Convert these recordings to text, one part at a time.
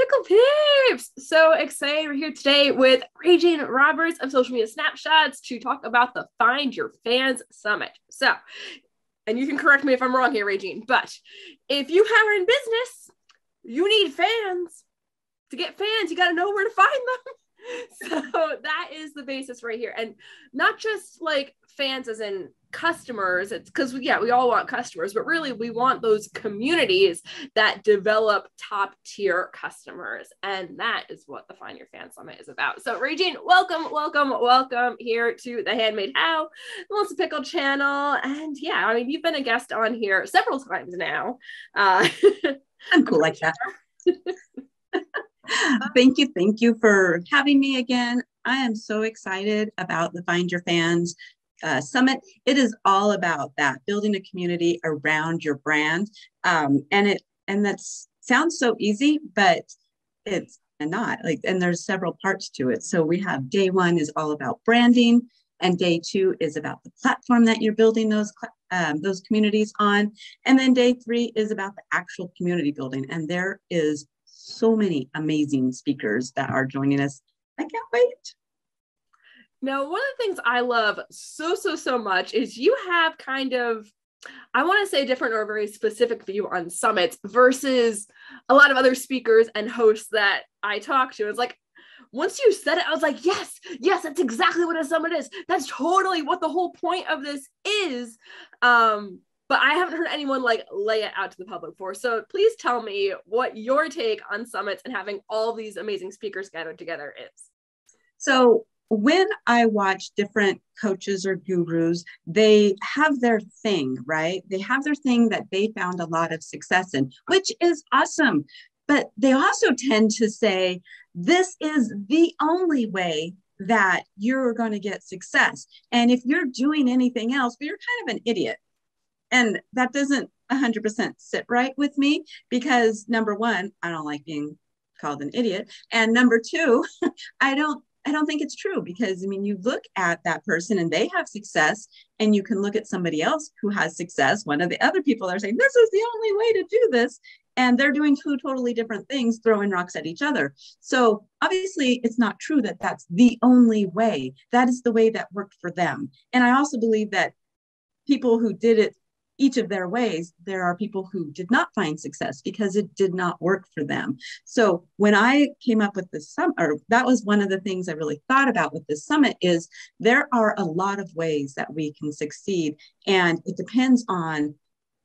Pickle Peeps! So excited we're here today with Raejean Roberts of Social Media Snapshots to talk about the Find Your Fans Summit. So, and you can correct me if I'm wrong here, Raejean, but if you are in business, you need fans. To get fans, you got to know where to find them. So that is the basis right here. And not just like fans as in customers, it's because we all want customers, but really we want those communities that develop top tier customers. And that is what the Find Your Fan Summit is about. So Raejean, welcome here to the Handmade How, the Melissa Pickle channel. And yeah, I mean, you've been a guest on here several times now. I'm cool like that. Thank you for having me again. I am so excited about the Find Your Fans Summit. It is all about that, building a community around your brand. And that sounds so easy, but it's not. And there's several parts to it. So we have day one is all about branding, and day two is about the platform that you're building those communities on. And then day three is about the actual community building. And there is so many amazing speakers that are joining us. I can't wait. Now, one of the things I love so much is you have kind of, I want to say, different or very specific view on summits versus a lot of other speakers and hosts that I talk to. It's like, once you said it, I was like, yes, that's exactly what a summit is. That's totally what the whole point of this is. But I haven't heard anyone like lay it out to the public before. So please tell me what your take on summits and having all these amazing speakers gathered together is. So when I watch different coaches or gurus, they have their thing, right? They have their thing that they found a lot of success in, which is awesome. But they also tend to say, this is the only way that you're going to get success. And if you're doing anything else, well, you're kind of an idiot. And that doesn't 100% sit right with me because number one, I don't like being called an idiot. And number two, I don't think it's true because, I mean, you look at that person and they have success and you can look at somebody else who has success. One of the other people are saying, this is the only way to do this. And they're doing two totally different things, throwing rocks at each other. So obviously it's not true that that's the only way. That is the way that worked for them. And I also believe that people who did it each of their ways, there are people who did not find success because it did not work for them. So when I came up with this summit, or that was one of the things I really thought about with this summit, is there are a lot of ways that we can succeed. And it depends on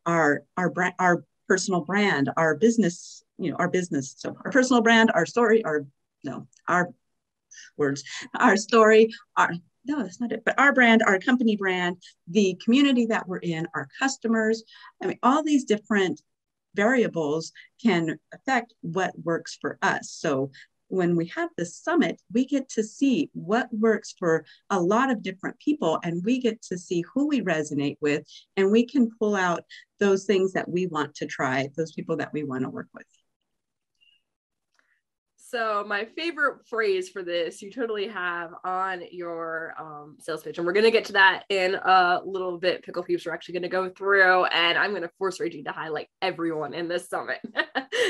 our brand, our personal brand, our business, our business. So our personal brand, our story, our story, no, that's not it. But our brand, our company brand, the community that we're in, our customers, I mean, all these different variables can affect what works for us. So when we have this summit, we get to see what works for a lot of different people, and we get to see who we resonate with, and we can pull out those things that we want to try, those people that we want to work with. So my favorite phrase for this, you totally have on your sales pitch, and we're going to get to that in a little bit. Pickle Peeps are actually going to go through, and I'm going to force Raejean to highlight everyone in this summit.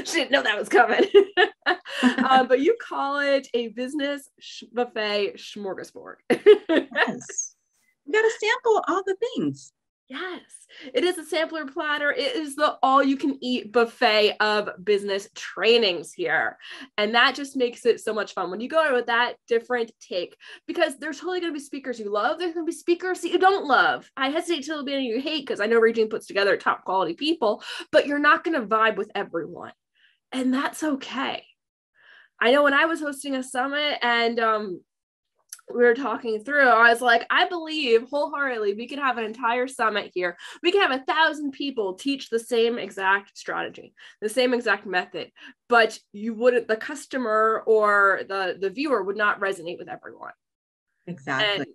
She didn't know that was coming. But you call it a business buffet smorgasbord. Yes. We got to sample all the things. Yes, it is a sampler platter. It is the all-you-can-eat buffet of business trainings here. And that just makes it so much fun when you go with that different take, because there's totally going to be speakers you love. There's going to be speakers that you don't love. I hesitate to be any you hate because I know Raejean puts together top quality people, but you're not going to vibe with everyone. And that's okay. I know when I was hosting a summit and we were talking through, I was like, I believe wholeheartedly we could have an entire summit here. We can have 1,000 people teach the same exact strategy, the same exact method, but the customer or the viewer would not resonate with everyone. Exactly. And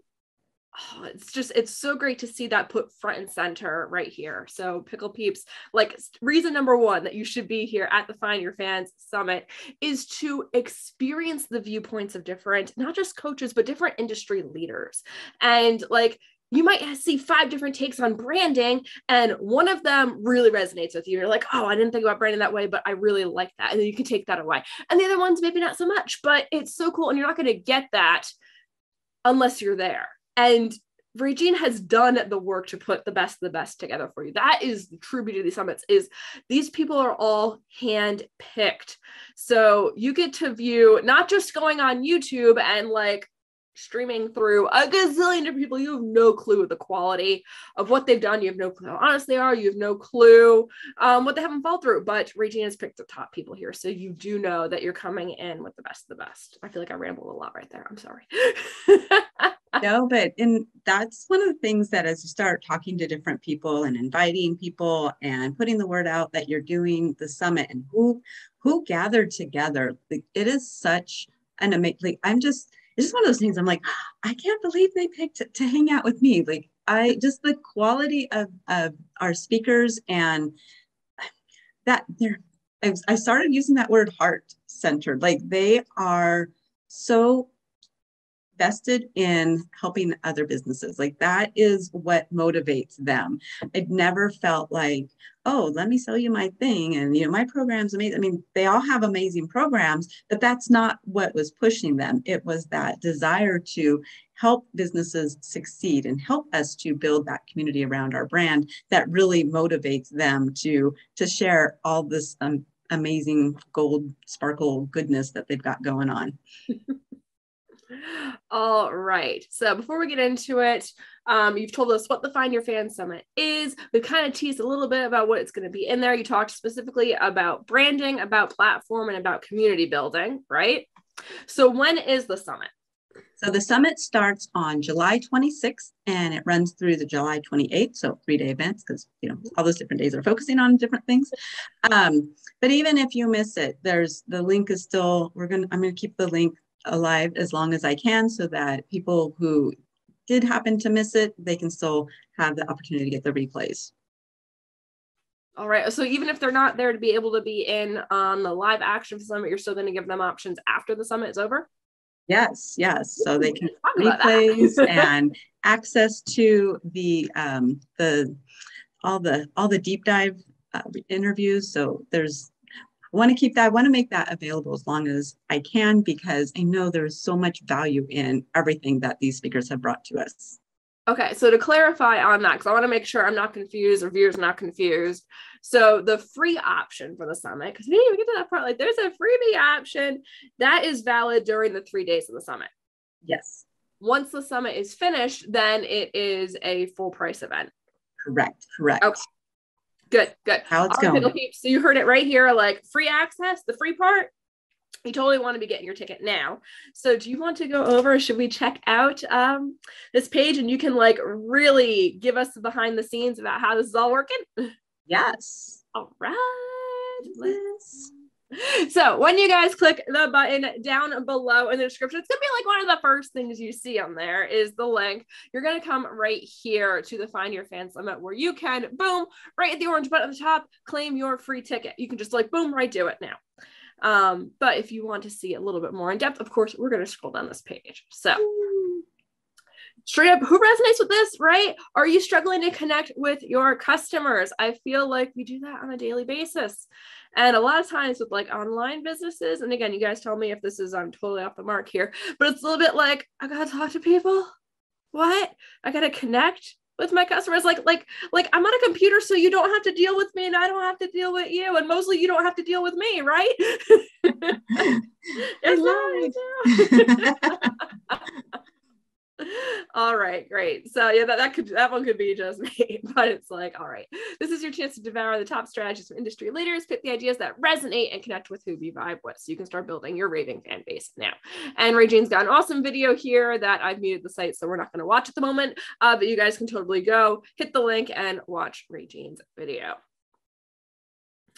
it's so great to see that put front and center right here. So Pickle Peeps, like, reason number one that you should be here at the Find Your Fans Summit is to experience the viewpoints of different, not just coaches, but different industry leaders. And like, you might see 5 different takes on branding, and one of them really resonates with you. You're like, oh, I didn't think about branding that way, but I really like that. And then you can take that away. And the other ones, maybe not so much, but it's so cool. And you're not going to get that unless you're there. And Raejean has done the work to put the best of the best together for you. That is the true beauty of these summits, is these people are all hand-picked. So you get to view, not just going on YouTube and like streaming through a gazillion different people. You have no clue the quality of what they've done. You have no clue how honest they are. You have no clue what they haven't fall through. But Raejean has picked the top people here. So you do know that you're coming in with the best of the best. I feel like I rambled a lot right there. I'm sorry. No, and that's one of the things that as you start talking to different people and inviting people and putting the word out that you're doing the summit and who gathered together, like, it is such an amazing, it's just one of those things. I'm like, I can't believe they picked to hang out with me. Like, just the quality of our speakers, and that I started using that word heart-centered. Like, they are so vested in helping other businesses. Like, that is what motivates them. It never felt like, oh, let me sell you my thing. And, my program's amazing. I mean, they all have amazing programs, but that's not what was pushing them. It was that desire to help businesses succeed and help us to build that community around our brand that really motivates them to share all this amazing gold sparkle goodness that they've got going on. All right. So before we get into it, you've told us what the Find Your Fan Summit is. We've kind of teased a little bit about what it's going to be in there. You talked specifically about branding, about platform, and about community building, right? So when is the summit? So the summit starts on July 26th and it runs through the July 28th. So 3-day events, because all those different days are focusing on different things. But even if you miss it, the link is still, I'm going to keep the link alive as long as I can, so that people who did happen to miss it, they can still have the opportunity to get the replays. All right. So even if they're not there to be able to be in on the live action summit, you're still going to give them options after the summit is over? Yes. So they can replays and access to all the deep dive interviews. So I want to make that available as long as I can, because I know there's so much value in everything that these speakers have brought to us. Okay, so to clarify on that, because I want to make sure I'm not confused or viewers are not confused. So the free option for the summit, because we didn't even get to that part, like there's a freebie option that is valid during the 3 days of the summit. Yes. Once the summit is finished, then it is a full price event. Correct. Okay. Good. How it's going. So you heard it right here, like free access, the free part. You totally want to be getting your ticket now. So do you want to go over, should we check out this page and you can like really give us the behind the scenes about how this is all working? Yes. All right. So when you guys click the button down below in the description, it's going to be like one of the first things you see on there is the link. You're going to come right here to the Find Your Fan Summit, where you can, boom, right at the orange button at the top, claim your free ticket. You can just like, boom, right do it now. But if you want to see a little bit more in depth, of course, we're going to scroll down this page. So straight up, who resonates with this, right? Are you struggling to connect with your customers? I feel like we do that on a daily basis. And a lot of times with like online businesses, and again, you guys tell me if this is, I'm totally off the mark here, but it's a little bit like, I got to talk to people. What? I got to connect with my customers. Like I'm on a computer, so you don't have to deal with me and I don't have to deal with you. And mostly you don't have to deal with me, right? I lied. All right, great. So yeah, that one could be just me, but it's like, all right, this is your chance to devour the top strategies from industry leaders, pick the ideas that resonate and connect with who you vibe with, so you can start building your raving fan base now. And Raejean's got an awesome video here that I've muted the site, so we're not going to watch at the moment, but you guys can totally go hit the link and watch Raejean's video.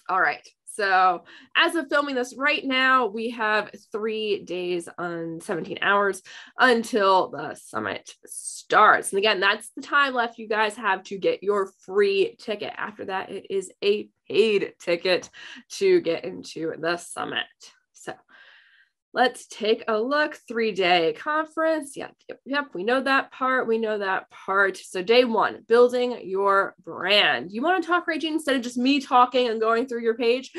All right. So as of filming this right now, we have 3 days and 17 hours until the summit starts. And again, that's the time left you guys have to get your free ticket. After that, it is a paid ticket to get into the summit. So let's take a look. 3-day conference. Yep. We know that part. So day 1, building your brand. You want to talk, Raejean, instead of just me talking and going through your page?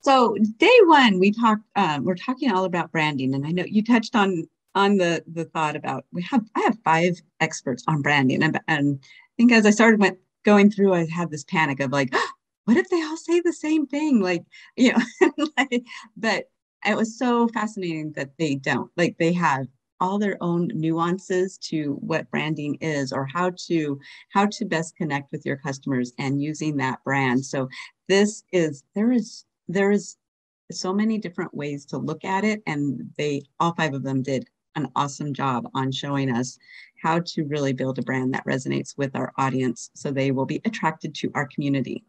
So day 1, we're talking all about branding. And I know you touched on the thought about, I have 5 experts on branding. And I think as I started going through, I had this panic of like, what if they all say the same thing? Like, but it was so fascinating that they don't. Like, they have all their own nuances to what branding is, or how to best connect with your customers and using that brand. So there is so many different ways to look at it, and all 5 of them did an awesome job on showing us how to really build a brand that resonates with our audience, so they will be attracted to our community.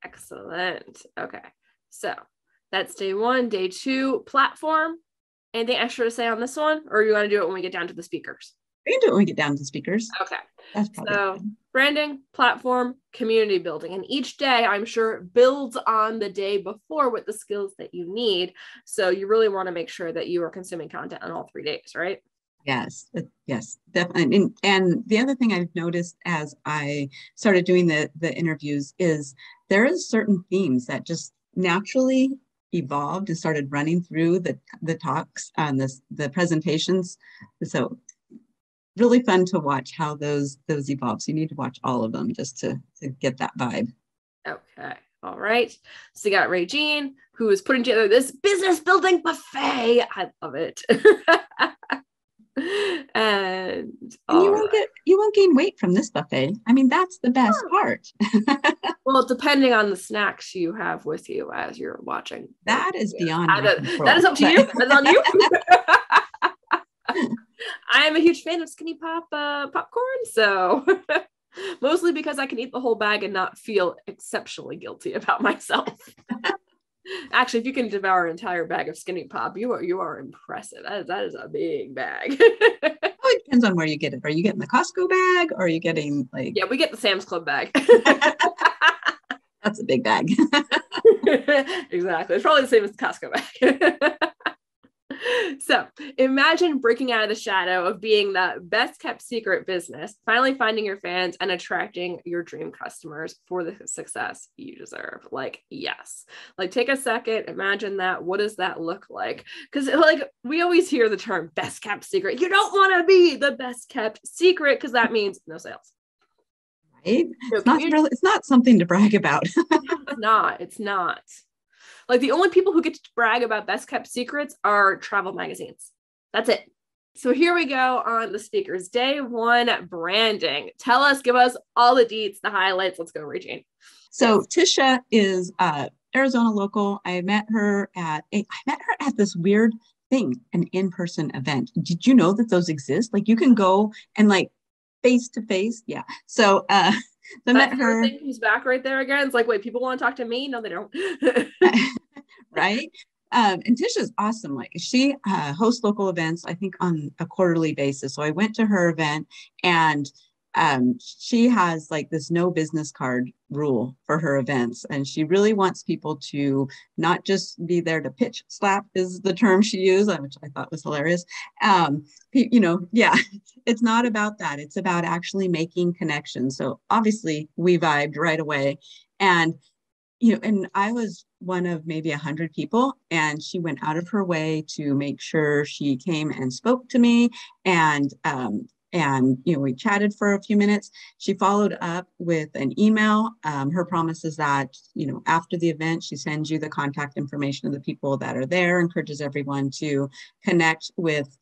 Excellent. Okay, so that's day 1. Day 2, platform. Anything extra to say on this one, or you want to do it when we get down to the speakers? We can do it when we get down to speakers. Okay. That's probably so good. Branding, platform, community building. And each day, I'm sure, builds on the day before with the skills that you need. So you really want to make sure that you are consuming content on all 3 days, right? Yes, definitely. And the other thing I've noticed as I started doing the interviews is there is certain themes that just naturally evolved and started running through the talks and the presentations. So really fun to watch how those evolve. So you need to watch all of them just to get that vibe. Okay. All right. So you got Raejean, who is putting together this business building buffet. I love it. and you won't gain weight from this buffet. I mean, that's the best part. Well, depending on the snacks you have with you as you're watching. That is beyond control. That is up to you. That's on you. I am a huge fan of Skinny Pop popcorn, so mostly because I can eat the whole bag and not feel exceptionally guilty about myself. Actually, if you can devour an entire bag of Skinny Pop, you are impressive. That is a big bag. It depends on where you get it. Are you getting the Costco bag, or are you getting like? Yeah, we get the Sam's Club bag. That's a big bag. Exactly. It's probably the same as the Costco bag. So imagine breaking out of the shadow of being the best kept secret business, finally finding your fans and attracting your dream customers for the success you deserve. Like, yes, like take a second, imagine that. What does that look like? Because like we always hear the term best kept secret. You don't want to be the best kept secret because that means no sales. Right? It's not something to brag about. It's not. Like the only people who get to brag about best kept secrets are travel magazines. That's it. So here we go on the speakers. Day 1, branding. Give us all the deets, the highlights. Let's go, Raejean. So Tisha is Arizona local. I met her at this weird thing, an in-person event. Did you know that those exist? Like you can go and like face to face. Yeah. So I met her. Who's back right there again? It's like, wait, people want to talk to me? No, they don't. Right. And Tisha's awesome. Like she hosts local events, I think on a quarterly basis. So I went to her event, and she has like this no business card rule for her events. And she really wants people to not just be there to pitch slap is the term she used, which I thought was hilarious. It's not about that. It's about actually making connections. So obviously we vibed right away. And I was one of maybe 100 people, and she went out of her way to make sure she came and spoke to me. And we chatted for a few minutes. She followed up with an email. Her promise is that, after the event, she sends you the contact information of the people that are there, encourages everyone to connect with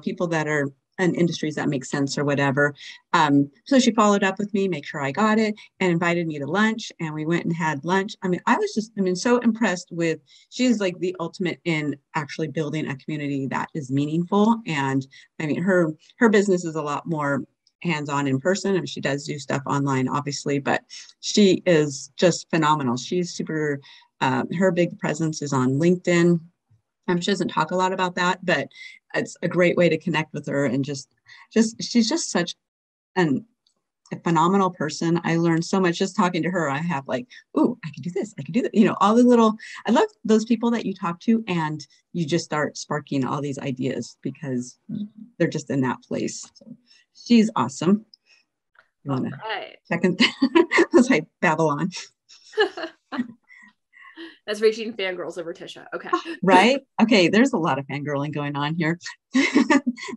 people that are in industries that make sense or whatever. So she followed up with me, make sure I got it, and invited me to lunch. And we went and had lunch. I mean, I was so impressed with, she's like the ultimate in actually building a community that is meaningful. And I mean, her business is a lot more hands-on in person, and she does do stuff online, obviously, but she is just phenomenal. She's super, her big presence is on LinkedIn. She doesn't talk a lot about that, but it's a great way to connect with her. And she's just such an a phenomenal person. I learned so much just talking to her. I have like, oh, I can do this. I can do that. You know, all the little, I love those people that you talk to and you just start sparking all these ideas because they're just in that place. So she's awesome. You want to check in? As I babble on. That's Raejean fangirls over Tisha. Okay. Right? Okay, there's a lot of fangirling going on here.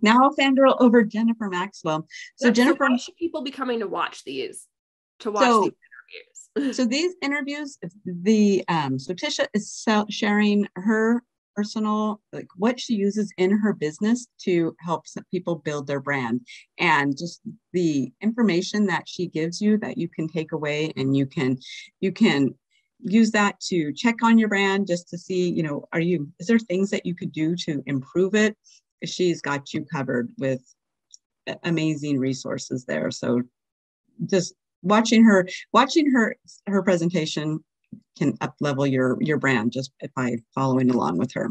Now I'll fangirl over Jennifer Maxwell. So yep, Jennifer, so why should people be coming to watch these? To watch these interviews. So these interviews, so Tisha is sharing her personal, like what she uses in her business to help people build their brand, and just the information that she gives you that you can take away, and you can use that to check on your brand just to see, you know, is there things that you could do to improve it? She's got you covered with amazing resources there. So just watching her presentation can up level your brand just by following along with her. Is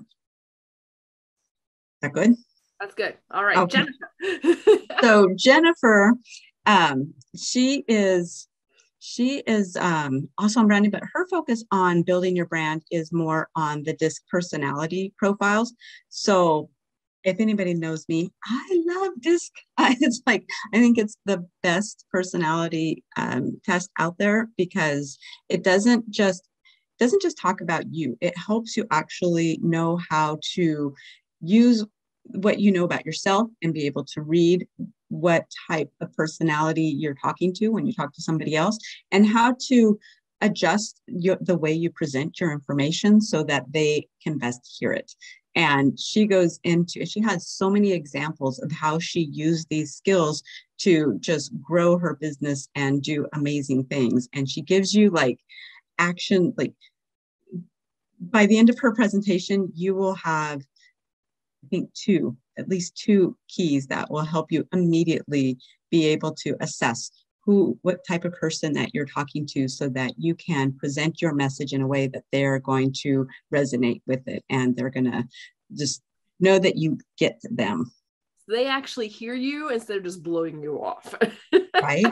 that good? That's good. All right, okay. Jennifer. So Jennifer, she is also on branding, but her focus on building your brand is more on the DISC personality profiles. So if anybody knows me, I love DISC. It's like, I think it's the best personality test out there because it doesn't just talk about you. It helps you actually know how to use what you know about yourself and be able to read what type of personality you're talking to when you talk to somebody else, and how to adjust the way you present your information so that they can best hear it. And she has so many examples of how she used these skills to just grow her business and do amazing things. And she gives you like action, like by the end of her presentation, you will have, I think, at least two keys that will help you immediately be able to assess what type of person that you're talking to, so that you can present your message in a way that they're going to resonate with it and they're going to just know that you get them. They actually hear you instead of just blowing you off. Right.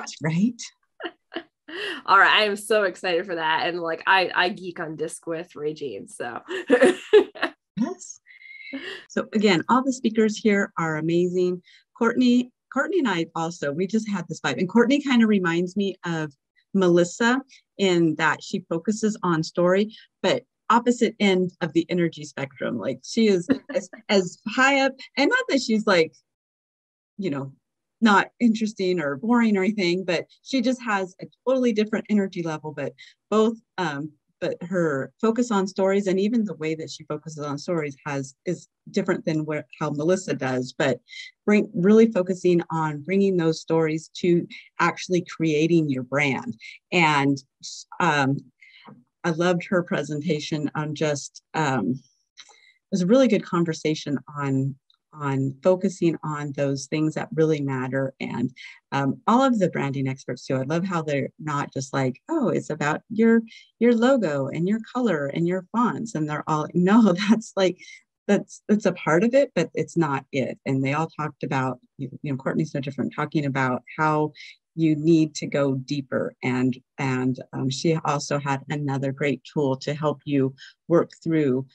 All right, I am so excited for that, and like I geek on DISC with Raejean, so. Yes. So again, all the speakers here are amazing. Courtney and I also, we just had this vibe. And Courtney kind of reminds me of Melissa in that she focuses on story, but opposite end of the energy spectrum. Like she is as high up, and not that she's like, you know, not interesting or boring or anything, but she just has a totally different energy level. But but her focus on stories, and even the way that she focuses on stories is different than how Melissa does, but really focusing on bringing those stories to actually creating your brand. And I loved her presentation on just, it was a really good conversation on focusing on those things that really matter. And all of the branding experts too, I love how they're not just like, oh, it's about your logo and your color and your fonts, and they're all, no, that's a part of it, but it's not it. And they all talked about, Courtney's no different, talking about how you need to go deeper, and she also had another great tool to help you work through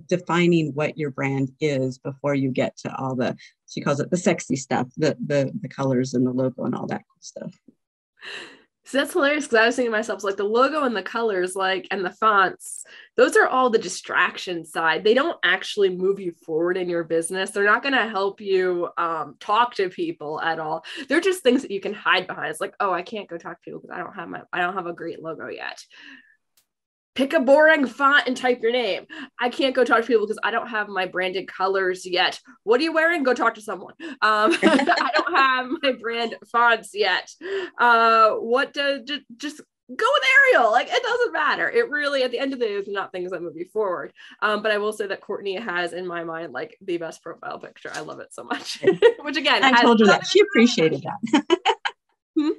defining what your brand is before you get to all the, she calls it the sexy stuff, the colors and the logo and all that cool stuff. So that's hilarious, because I was thinking to myself, like the logo and the colors, like, and the fonts, those are all the distraction side. They don't actually move you forward in your business. They're not going to help you talk to people at all. They're just things that you can hide behind. It's like, oh, I can't go talk to people because I don't have a great logo yet. Pick a boring font and type your name. I can't go talk to people because I don't have my branded colors yet. What are you wearing? Go talk to someone. I don't have my brand fonts yet. Just go with Arial. Like, it doesn't matter. It really, at the end of the day, is not things that move you forward. But I will say that Courtney has, in my mind, like the best profile picture. I love it so much. Which again, I told her that. She appreciated that.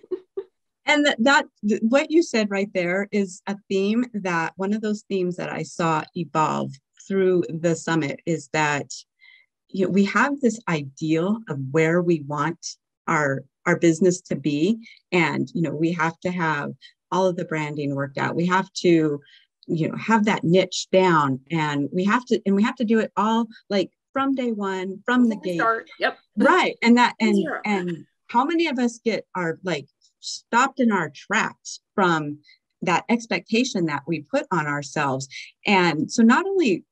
And that what you said right there is a theme, that one of those themes that I saw evolve through the summit is that we have this ideal of where we want our our business to be. And, we have to have all of the branding worked out. We have to, have that niche down, and we have to do it all like from day one, from the gate. Start. Yep. Right. And how many of us are like stopped in our tracks from that expectation that we put on ourselves? And so not only,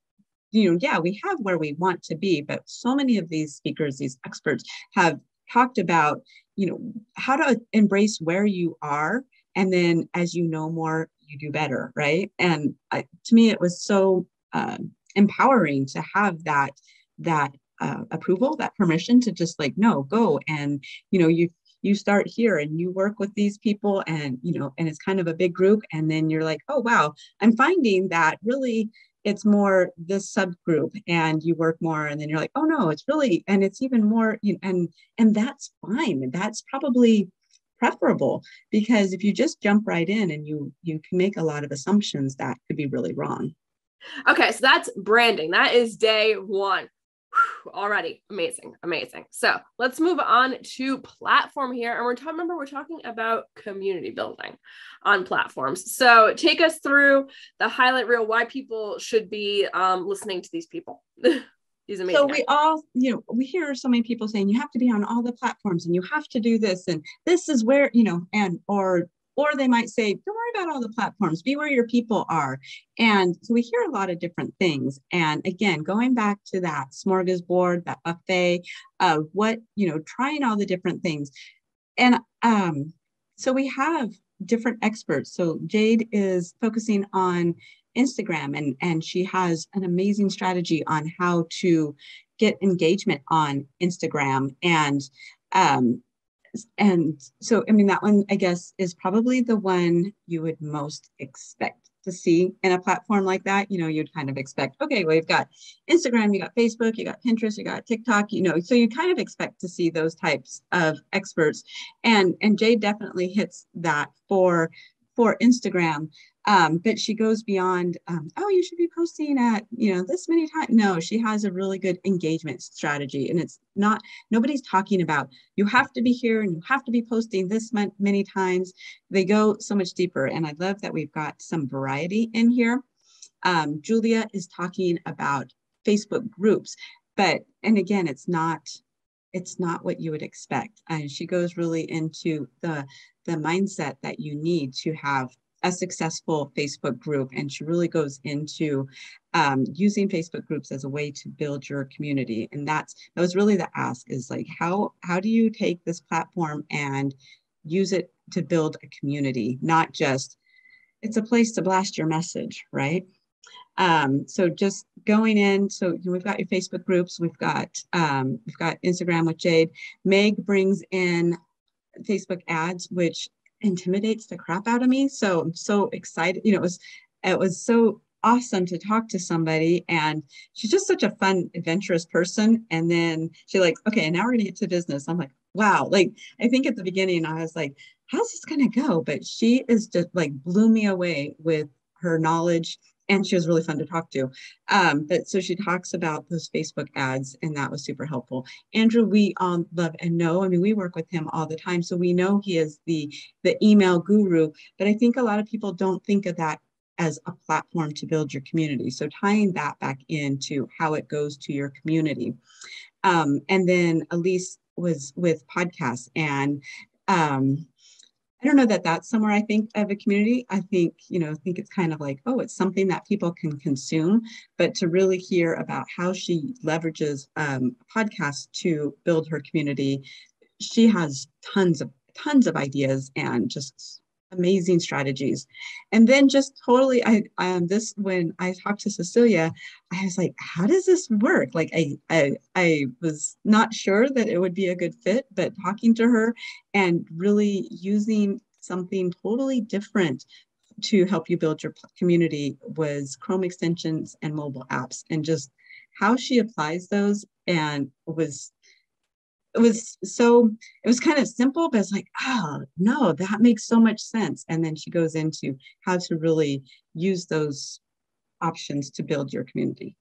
we have where we want to be, but so many of these speakers, these experts have talked about, how to embrace where you are. And then as you know more, you do better. Right. And to me, it was so empowering to have that approval, that permission to just like, no, go. And, you start here and you work with these people, and, and it's kind of a big group. And then you're like, oh, wow, I'm finding that really it's more this subgroup, and you work more. And then you're like, oh no, it's really, and it's even more, and that's fine. That's probably preferable, because if you just jump right in and you can make a lot of assumptions, that could be really wrong. Okay. So that's branding. That is day one. Already amazing. So let's move on to platform here. And we're talking about community building on platforms. So take us through the highlight reel, why people should be listening to these people. These amazing. So we all, we hear so many people saying you have to be on all the platforms and you have to do this. And this is where, or they might say, don't worry about all the platforms, be where your people are. And so we hear a lot of different things. And again, going back to that smorgasbord, that buffet of what, trying all the different things. And so we have different experts. So Jade is focusing on Instagram, and she has an amazing strategy on how to get engagement on Instagram. And so, that one, I guess, is probably the one you would most expect to see in a platform like that. You'd kind of expect, okay, well, you've got Instagram, you got Facebook, you got Pinterest, you got TikTok, so you kind of expect to see those types of experts. And Jade definitely hits that for Instagram. But she goes beyond, you should be posting at, this many times. No, she has a really good engagement strategy. And it's not, nobody's talking about, you have to be here and you have to be posting this many times. They go so much deeper. And I love that we've got some variety in here. Julia is talking about Facebook groups, and again, it's not what you would expect. And she goes really into the mindset that you need to have a successful Facebook group. And she really goes into using Facebook groups as a way to build your community. And that was really the ask, is like, how do you take this platform and use it to build a community, not just, it's a place to blast your message, right? So just going in, so we've got your Facebook groups, we've got Instagram with Jade. Meg brings in Facebook ads, which intimidates the crap out of me. So I'm so excited. It was so awesome to talk to somebody, and she's just such a fun, adventurous person. And then she's like, okay, now we're gonna get to business. I'm like, wow. Like, I think at the beginning I was like, how's this gonna go? But she is just like blew me away with her knowledge. And she was really fun to talk to. But so she talks about those Facebook ads, and that was super helpful. Andrew, we love and know, we work with him all the time. So we know he is the email guru, but I think a lot of people don't think of that as a platform to build your community. So tying that back into how it goes to your community. And then Elise was with podcasts, and I don't know that that's somewhere I think of a community. I think it's kind of like, oh, it's something that people can consume, but to really hear about how she leverages podcasts to build her community, she has tons of ideas and just amazing strategies. And then just totally, when I talked to Cecilia, I was like, how does this work? Like, I was not sure that it would be a good fit, but talking to her and really using something totally different to help you build your community was Chrome extensions and mobile apps, and just how she applies those. And it was kind of simple, but it's like, oh no, that makes so much sense. And then she goes into how to really use those options to build your community.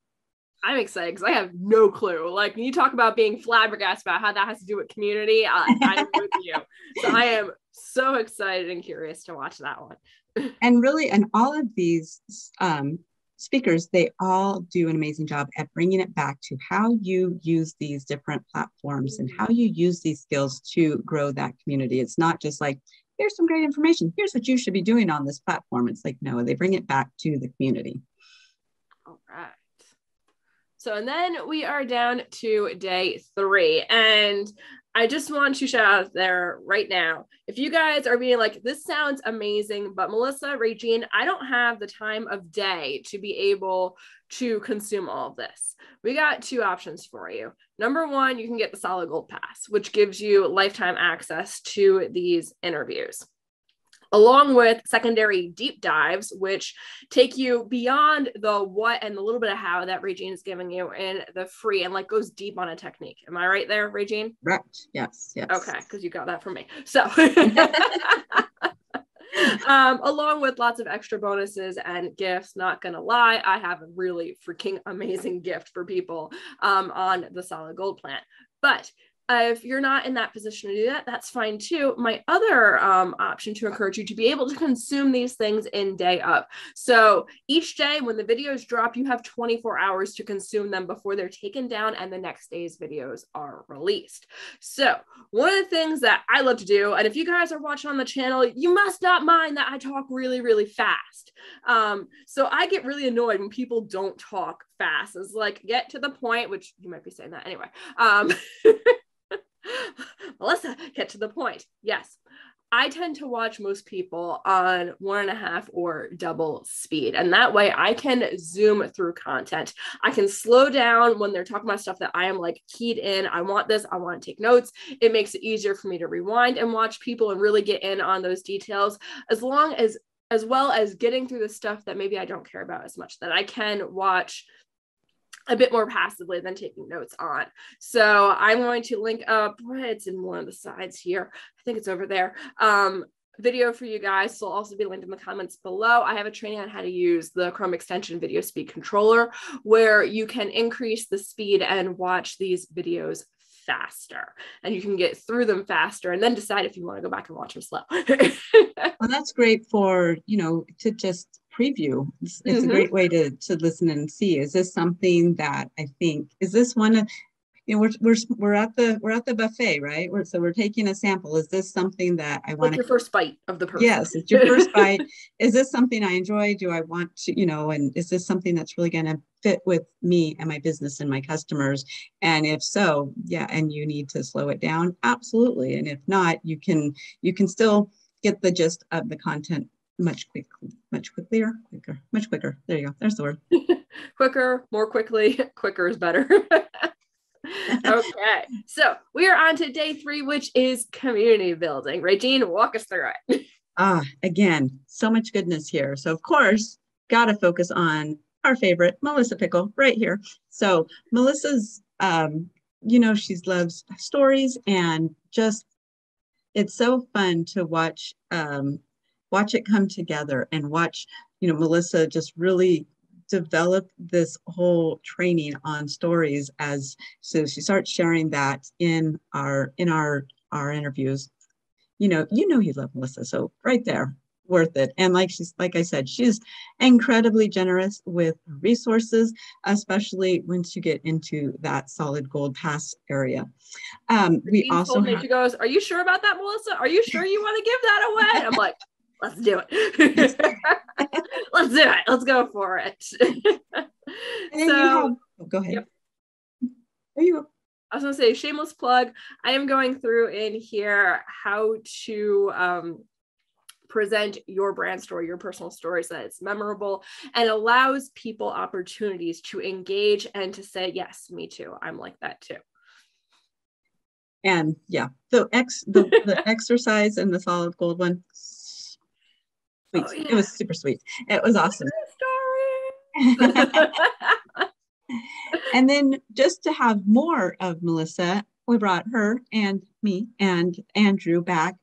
I'm excited because I have no clue. Like, when you talk about being flabbergasted about how that has to do with community, I'm with you. So I am so excited and curious to watch that one. And really, and all of these speakers, they all do an amazing job at bringing it back to how you use these different platforms and how you use these skills to grow that community. It's not just like, here's some great information, here's what you should be doing on this platform. It's like, no, they bring it back to the community. All right. So, and then we are down to day 3. And I just want to shout out there right now, if you guys are being like, this sounds amazing, but Melissa, Raejean, I don't have the time of day to be able to consume all of this. We got 2 options for you. Number 1, you can get the Solid Gold Pass, which gives you lifetime access to these interviews, along with secondary deep dives, which take you beyond the what and the little bit of how that Raejean is giving you in the free, and like goes deep on a technique. Am I right there, Raejean? Right. Yes. Yes. Okay, because you got that from me. So along with lots of extra bonuses and gifts. Not gonna lie, I have a really freaking amazing gift for people on the Solid Gold plan. But if you're not in that position to do that, that's fine too. My other option to encourage you to be able to consume these things in day of. So each day when the videos drop, you have 24 hours to consume them before they're taken down and the next day's videos are released. So one of the things that I love to do, and if you guys are watching on the channel, you must not mind that I talk really, really fast. So I get really annoyed when people don't talk fast. It's like, get to the point, which you might be saying that anyway. Melissa, get to the point. Yes. I tend to watch most people on 1.5 or double speed. And that way I can zoom through content. I can slow down when they're talking about stuff that I am like keyed in. I want this, I want to take notes. It makes it easier for me to rewind and watch people and really get in on those details, as well as getting through the stuff that maybe I don't care about as much, that I can watch a bit more passively than taking notes on. So I'm going to link up, it's in one of the sides here, I think it's over there, video for you guys. So it'll also be linked in the comments below. I have a training on how to use the Chrome extension video speed controller, where you can increase the speed and watch these videos faster, and you can get through them faster and then decide if you want to go back and watch them slow. Well, that's great for, to just preview. It's a great way to listen and see. Is this something that I think, is this one of, we're at the buffet, right? So we're taking a sample. Is this something that I want? Like your first bite of the person. Yes, it's your first bite. Is this something I enjoy? Do I want to, and is this something that's really going to fit with me and my business and my customers? And if so, yeah, and you need to slow it down, absolutely. And if not, you can still get the gist of the content much quicker. There you go. There's the word. Quicker, more quickly. Quicker is better. Okay, so we are on to day 3, which is community building. Raejean, walk us through it. Again, so much goodness here. So of course, got to focus on our favorite, Melissa Pikul, right here. So Melissa's, she loves stories, and just, it's so fun to watch it come together, and watch, Melissa just really develop this whole training on stories. So she starts sharing that in our interviews. You love Melissa, so right there, worth it. And like I said, she's incredibly generous with resources, especially once you get into that Solid Gold Pass area. We also she goes, "Are you sure about that, Melissa? Are you sure you want to give that away?" And I'm like, let's do it. Let's do it. Let's go for it. So go ahead. Yep. There you go. I was going to say, shameless plug. I am going through in here how to present your brand story, your personal story, so that it's memorable and allows people opportunities to engage and to say, yes, me too. I'm like that too. And yeah, the exercise and the Solid Gold one, sweet. Oh, yeah. It was super sweet. It was awesome. And then just to have more of Melissa, we brought her and me and Andrew back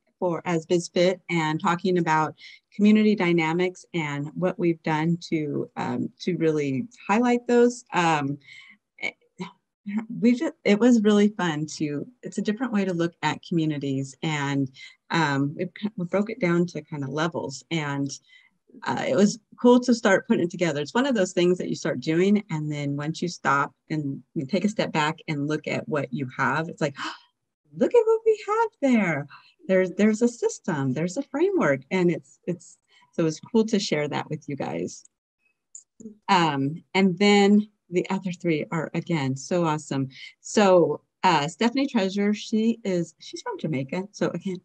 as BizFit, and talking about community dynamics and what we've done to really highlight those. it was really fun it's a different way to look at communities, and we broke it down to kind of levels, and it was cool to start putting it together. It's one of those things that you start doing, and then once you stop and you take a step back and look at what you have, it's like, oh, look at what we have there. There's a system, there's a framework, and so it's cool to share that with you guys. And then the other three are, again, so awesome. So Stephanie Treasure, she's from Jamaica. So again,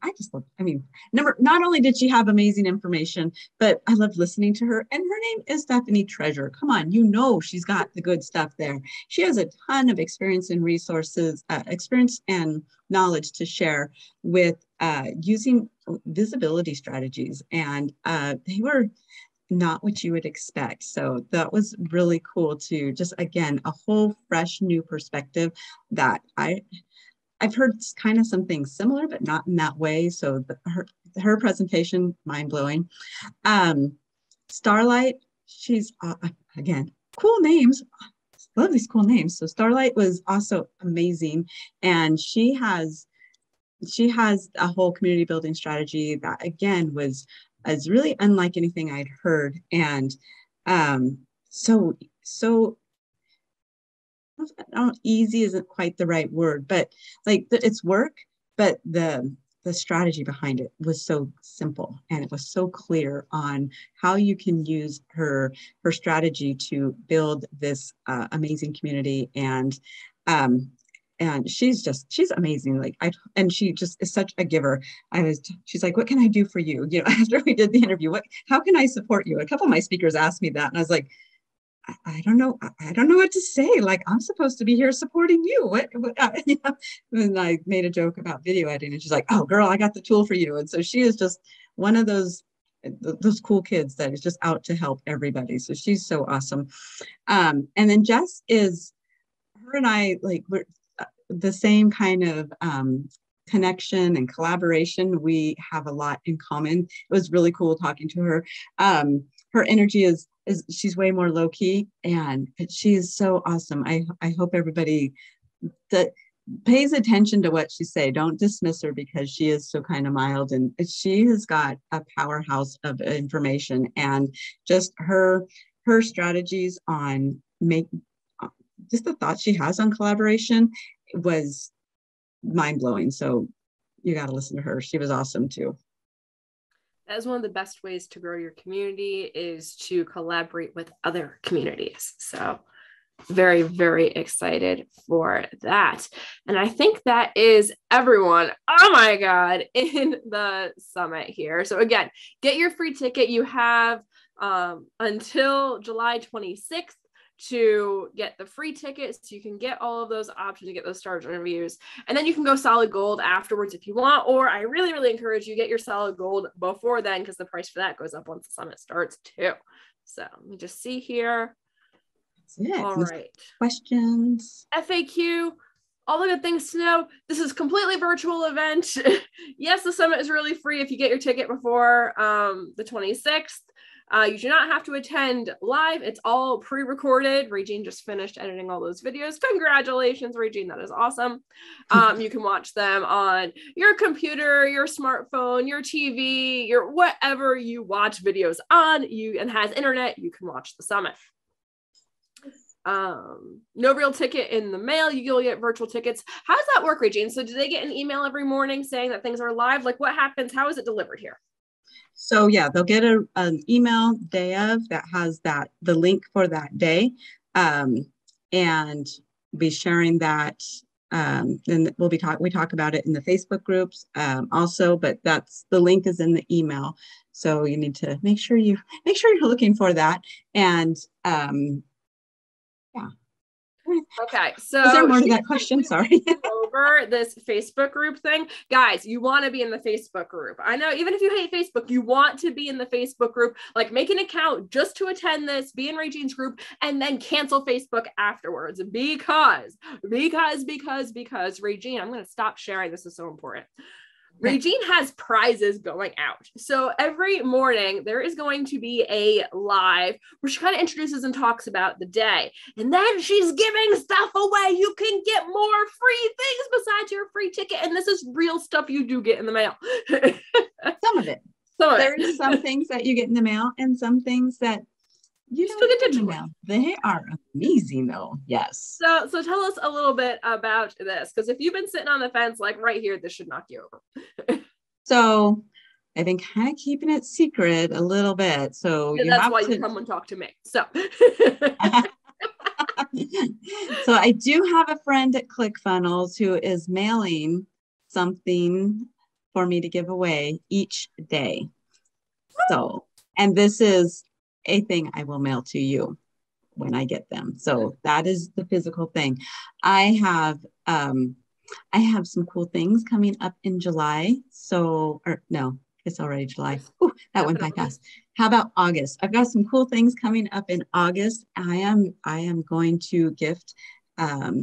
not only did she have amazing information, but I loved listening to her. And her name is Stephanie Treasure. Come on, she's got the good stuff there. She has a ton of experience and resources, experience and knowledge to share with using visibility strategies. And they were not what you would expect. So that was really cool to just, again, a whole fresh new perspective that I've heard kind of something similar, but not in that way. So her presentation, mind blowing. Starlight, she's again, cool names. Love these cool names. So Starlight was also amazing. And she has a whole community building strategy that, again, was really unlike anything I'd heard. And so easy isn't quite the right word, but like it's work, but the strategy behind it was so simple, and it was so clear on how you can use her strategy to build this amazing community. And she's amazing. And she just is such a giver. She's like, what can I do for you? After we did the interview, how can I support you? A couple of my speakers asked me that, and I was like, I don't know. I don't know what to say. Like, I'm supposed to be here supporting you. What And I made a joke about video editing, and she's like, oh girl, I got the tool for you. And so she is just one of those cool kids that is just out to help everybody. So she's so awesome. And then Jess her and I, we're the same kind of connection and collaboration. We have a lot in common. It was really cool talking to her. Her energy is she's way more low key, and she is so awesome. I hope everybody that pays attention to what she say. Don't dismiss her, because she is so kind of mild, and she has got a powerhouse of information, and just her strategies on just the thoughts she has on collaboration was mind-blowing. So you got to listen to her. She was awesome too. That is one of the best ways to grow your community, is to collaborate with other communities. So very, very excited for that. And I think that is everyone, oh my God, in the summit here. So again, get your free ticket. You have until July 26th to get the free tickets. So you can get all of those options to get those stars interviews, and then you can go solid gold afterwards if you want, or I really, really encourage you get your solid gold before then, because the price for that goes up once the summit starts too. So let me just see here. All right. Questions? FAQ, all the good things to know. This is a completely virtual event. Yes, the summit is really free if you get your ticket before the 26th. You do not have to attend live. It's all pre-recorded. Raejean just finished editing all those videos. Congratulations, Raejean. That is awesome. You can watch them on your computer, your smartphone, your TV, your whatever you watch videos on, and has internet, you can watch the summit. No real ticket in the mail. You'll get virtual tickets. How does that work, Raejean? So do they get an email every morning saying that things are live? Like, what happens? How is it delivered here? So yeah, they'll get an email day of that has the link for that day, and be sharing that. And we talk about it in the Facebook groups also, but the link is in the email. So you need to make sure you're looking for that. And yeah. Okay, so is there more to that question? Sorry. Over this Facebook group thing, guys, you want to be in the Facebook group. I know, even if you hate Facebook, you want to be in the Facebook group. Like, make an account just to attend this, be in Raejean's group, and then cancel Facebook afterwards, because Raejean, I'm going to stop sharing. This is so important. Raejean has prizes going out. So every morning there is going to be a live where she kind of introduces and talks about the day. And then she's giving stuff away. You can get more free things besides your free ticket. And this is real stuff you do get in the mail. Some of it. There are some things that you get in the mail and some things that you don't get in the mail. They are amazing though. Yes. So tell us a little bit about this, because if you've been sitting on the fence, like right here, this should knock you over. So I've been kind of keeping it secret a little bit. So yeah, that's why you come and talk to me. So so I do have a friend at ClickFunnels who is mailing something for me to give away each day. So, and this is a thing I will mail to you when I get them. So that is the physical thing. I have some cool things coming up in July. So, or no, it's already July. Ooh, that went by fast. How about August? I've got some cool things coming up in August. I am going to gift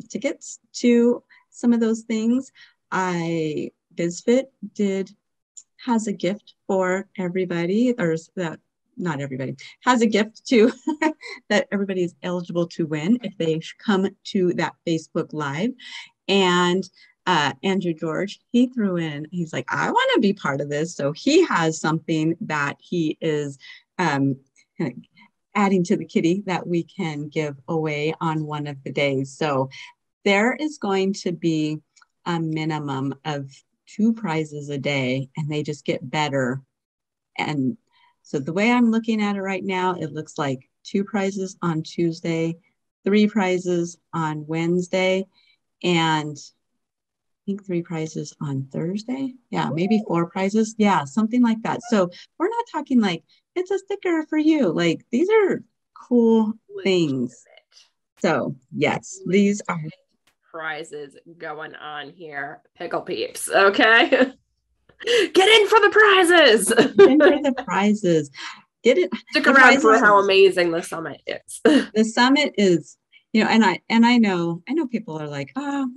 tickets to some of those things. BizFit has a gift for everybody, or that not everybody has a gift to that everybody is eligible to win if they come to that Facebook Live. And Andrew George, he threw in, he's like, I want to be part of this. So he has something that he is adding to the kitty that we can give away on one of the days. So there is going to be a minimum of 2 prizes a day, and they just get better. And so the way I'm looking at it right now, it looks like 2 prizes on Tuesday, 3 prizes on Wednesday, and I think 3 prizes on Thursday. Yeah, maybe 4 prizes. Yeah, something like that. So we're not talking like it's a sticker for you. Like these are cool things. So yes, these are prizes going on here. Pickle peeps. Okay. Get in for the prizes. Get in for the prizes. Get it. Stick around for how amazing the summit is. The summit is, and I know people are like, oh,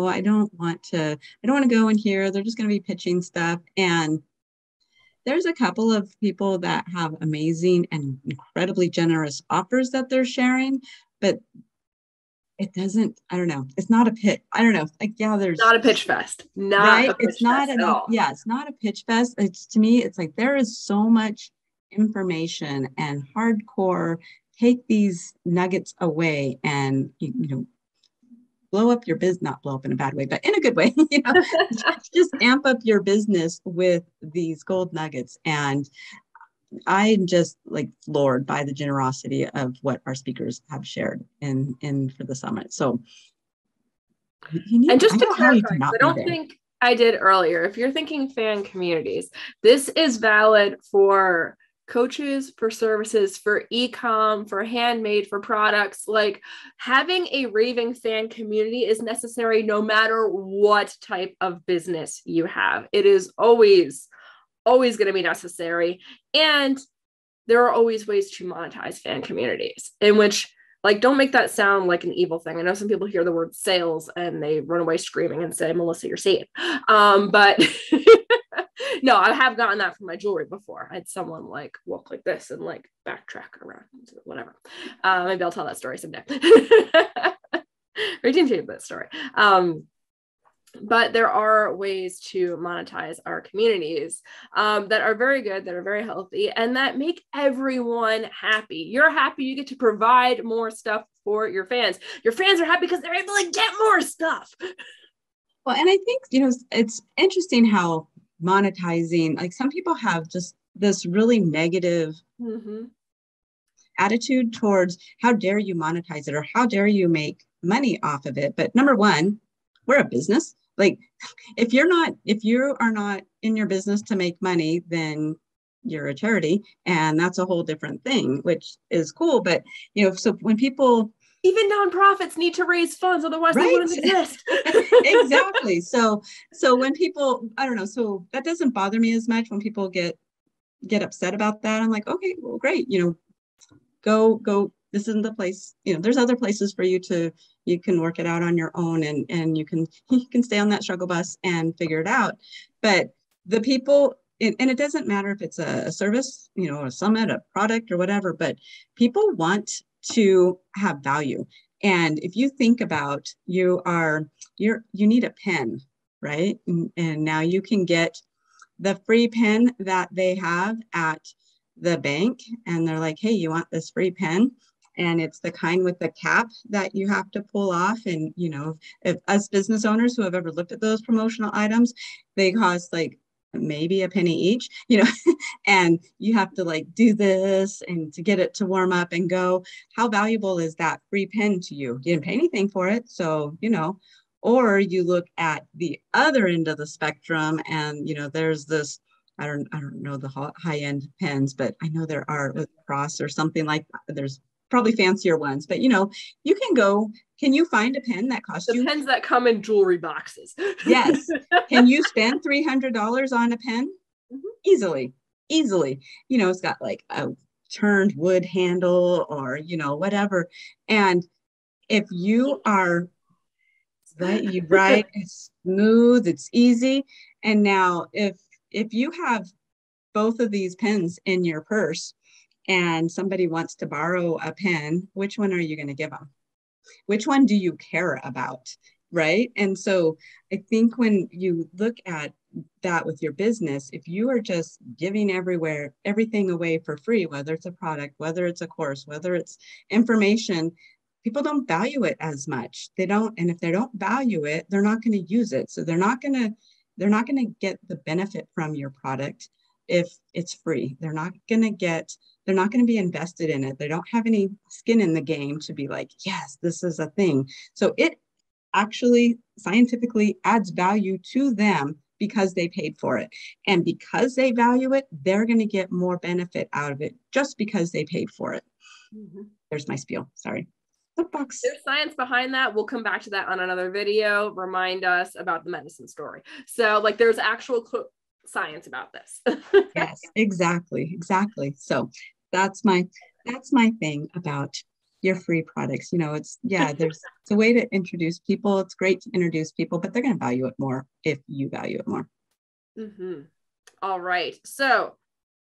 I don't want to go in here. They're just going to be pitching stuff. And there's a couple of people that have amazing and incredibly generous offers that they're sharing, but it doesn't, I don't know. It's not a pitch. I don't know. Like, yeah, there's not a pitch fest. Not right? A pitch it's not fest enough. Yeah, it's not a pitch fest. It's to me, it's like there is so much information and hardcore. Take these nuggets away and blow up your business, not blow up in a bad way, but in a good way, just amp up your business with these gold nuggets. And I'm just like floored by the generosity of what our speakers have shared in for the summit. So, and just to clarify, I don't think I did earlier. If you're thinking fan communities, this is valid for coaches, for services, for e-com, for handmade, for products. Like having a raving fan community is necessary no matter what type of business you have. It is always going to be necessary. And there are always ways to monetize fan communities, in which, like, don't make that sound like an evil thing. I know some people hear the word sales and they run away screaming and say, Melissa, you're saying. But no, I have gotten that from my jewelry before. I had someone like walk like this and like backtrack around, whatever. Maybe I'll tell that story someday. Raejean told that story. But there are ways to monetize our communities that are very good, that are very healthy, and that make everyone happy. You're happy, you get to provide more stuff for your fans. Your fans are happy because they're able to get more stuff. Well, and I think, it's interesting how monetizing, like some people have just this really negative attitude towards how dare you monetize it or how dare you make money off of it. But number one, we're a business. Like if you are not in your business to make money, then you're a charity, and that's a whole different thing, which is cool. But so when people, even nonprofits need to raise funds, otherwise they wouldn't exist. Exactly. So when people, I don't know, so that doesn't bother me as much when people get upset about that. I'm like, okay, well, great, go this isn't the place, there's other places for you you can work it out on your own, and you can stay on that struggle bus and figure it out. But the people, and it doesn't matter if it's a service, a summit, a product or whatever, but people want to have value. And if you think about, you need a pen, right? And now you can get the free pen that they have at the bank, and they're like, hey, you want this free pen? And it's the kind with the cap that you have to pull off. And, if us business owners who have ever looked at those promotional items, they cost like maybe a penny each, and you have to like do this and to get it to warm up and go. How valuable is that free pen to you? You didn't pay anything for it. So, or you look at the other end of the spectrum, and, there's this, I don't know the high-end pens, but I know there are with Cross or something like that. There's probably fancier ones, but you can you find a pen that costs the pens that come in jewelry boxes? Yes. Can you spend $300 on a pen? Mm-hmm. Easily. It's got like a turned wood handle or, whatever. And if you are right, it's smooth, it's easy. And now if you have both of these pens in your purse, and somebody wants to borrow a pen, which one are you going to give them? Which one do you care about, right? And so I think when you look at that with your business, if you are just giving everything away for free, whether it's a product, whether it's a course, whether it's information, people don't value it as much. They don't, and if they don't value it, they're not going to use it. So they're not going to get the benefit from your product if it's free. They're not going to be invested in it. They don't have any skin in the game to be like, yes, this is a thing. So it actually scientifically adds value to them because they paid for it. And because they value it, they're going to get more benefit out of it just because they paid for it. Mm-hmm. There's my spiel. Sorry. Box. There's science behind that. We'll come back to that on another video. Remind us about the medicine story. So like there's actual science about this. Yes, exactly. So that's my thing about your free products. It's a way to introduce people. It's great to introduce people, but they're going to value it more if you value it more. Mm-hmm. All right. So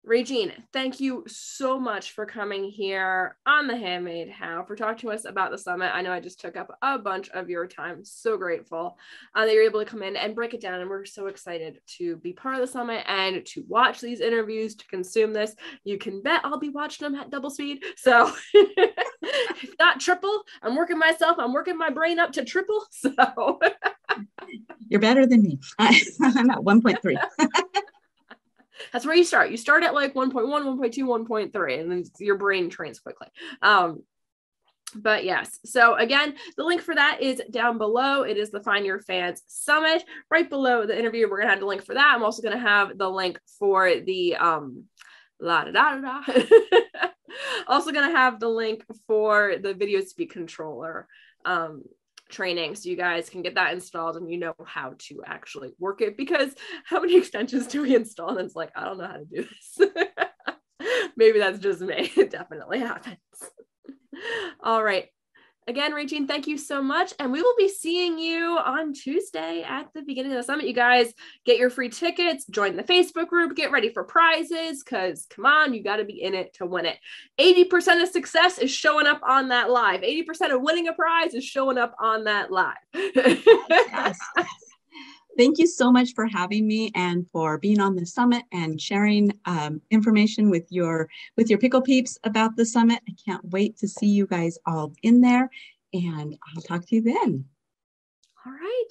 Raejean, thank you so much for coming here on The Handmade How, for talking to us about the summit. I know I just took up a bunch of your time. So grateful that you're able to come in and break it down. And we're so excited to be part of the summit and to watch these interviews, to consume this. You can bet I'll be watching them at double speed. So if not triple, I'm working my brain up to triple. So you're better than me. I'm at 1.3. That's where you start. You start at like 1.1, 1.2, 1.3, and then your brain trains quickly. But yes, so again, the link for that is down below. It is the Find Your Fans Summit. Right below the interview, we're going to have the link for that. I'm also going to have the link for the also going to have the link for the video speak controller training, so you guys can get that installed and you know how to actually work it, because how many extensions do we install and it's like, I don't know how to do this. Maybe that's just me. It definitely happens. All right, again, Raejean, thank you so much, and we will be seeing you on Tuesday at the beginning of the summit. You guys get your free tickets, join the Facebook group, get ready for prizes, because come on, you got to be in it to win it. 80% of success is showing up on that live. 80% of winning a prize is showing up on that live. Yes. Thank you so much for having me and for being on the summit and sharing information with your Pikul peeps about the summit. I can't wait to see you guys all in there, and I'll talk to you then. All right.